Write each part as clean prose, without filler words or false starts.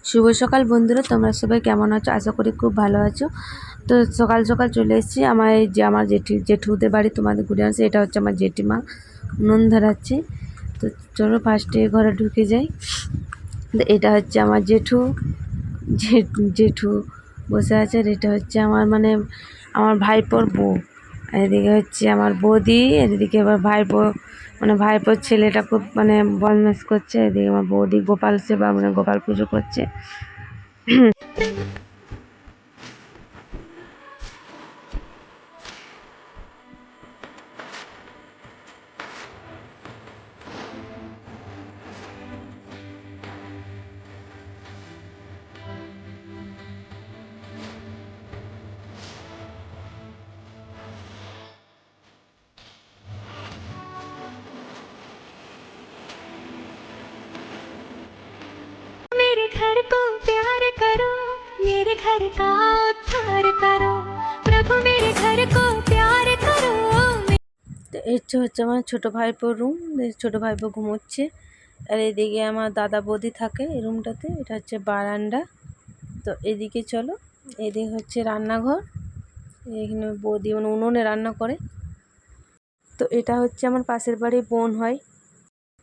শুভ সকাল বন্ধুরা, তোমরা সবাই কেমন আছো? আশা করি খুব ভালো আছো। তো সকাল সকাল চলে এসেছি আমার জেঠুদের বাড়ি তোমাদের ঘুরে আসছে। এটা হচ্ছে আমার জেঠিমা, উনুন ধরাচ্ছে। তো চলো ফার্স্টে ঘরে ঢুকে যাই। তো এটা হচ্ছে আমার জেঠু বসে আছে। আর এটা হচ্ছে আমার ভাইপোর বউ। আর এদিকে হচ্ছে আমার বৌদি, এদিকে আবার ভাইপো ভাইপোর ছেলেটা খুব বদমাইশ করছে। এদিকে আমার বৌদি গোপাল সেবা গোপাল পুজো করছে। मेरे घर को प्यार करो, मेरे घर का उद्धार करो, प्रभु मेरे घर को प्यार करो। তো এই হচ্ছে আমার ছোটো ভাইপোর রুম। ছোটো ভাইপো ঘুমোচ্ছে। আর এদিকে আমার দাদা বৌদি থাকে এই রুমটাতে। এটা হচ্ছে বারান্দা। তো এদিকে চলো, এদিকে হচ্ছে রান্নাঘর। এখানে বৌদি উনুনে রান্না করে। তো এটা হচ্ছে আমার পাশের বাড়ি বোন হয়।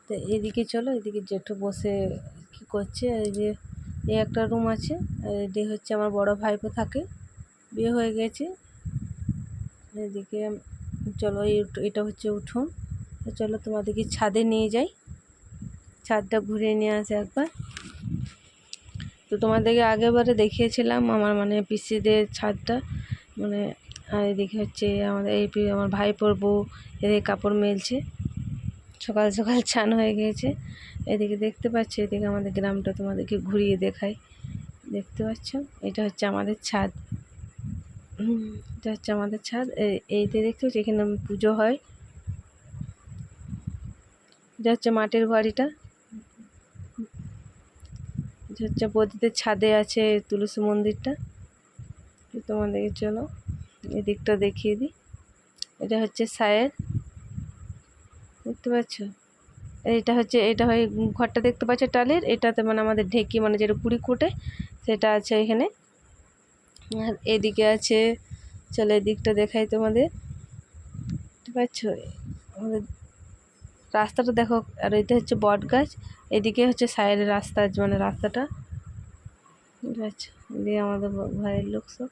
তো এদিকে চলো, এদিকে জেঠু বসে কি করছে। এই যে এই একটা রুম আছে। আর এদিকে হচ্ছে আমার বড় ভাইপো থাকে, বিয়ে হয়ে গেছে। এদিকে চলো, এটা হচ্ছে উঠোন। তো চলো তোমাদেরকে ছাদে নিয়ে যাই, ছাদটা ঘুরিয়ে নিয়ে আসে একবার। তো তোমাদেরকে আগেরবারে দেখিয়েছিলাম আমার পিসিদের ছাদটা। আর এদিকে হচ্ছে আমার ভাইপোর বউ এদিকে কাপড় মেলছে। সকাল সকাল চান হয়ে গিয়েছে। এদিকে দেখতে পাচ্ছ, এদিকে আমাদের গ্রামটা তোমাদেরকে ঘুরিয়ে দেখাই। দেখতে পাচ্ছ, এটা হচ্ছে আমাদের ছাদ। এটা হচ্ছে আমাদের ছাদ। এইতে দেখতে পাচ্ছি, এখানে পুজো হয়। এটা হচ্ছে মাটির বাড়িটা। এটা হচ্ছে বৌদিদের ছাদে আছে তুলসী মন্দিরটা। তোমাদেরকে চলো এদিকটা দেখিয়ে দিই। এটা হচ্ছে সায়ের, দেখতে পাচ্ছ। এটা হয় ঘরটা দেখতে পাচ্ছ টালের। এটাতে আমাদের ঢেকি যেটা কুড়ি কুটে সেটা আছে এখানে। আর এদিকে আছে, চলো এদিকটা দেখাই তোমাদের। দেখতে পাচ্ছ আমাদের রাস্তাটা দেখো। আর এটা হচ্ছে বট গাছ। এদিকে হচ্ছে সাইডের রাস্তা, রাস্তাটা। ঠিক আছে, দিয়ে আমাদের ঘরের লোক সব।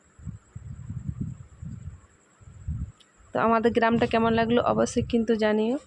তো আমাদের গ্রামটা কেমন লাগলো অবশ্যই কিন্তু জানিও।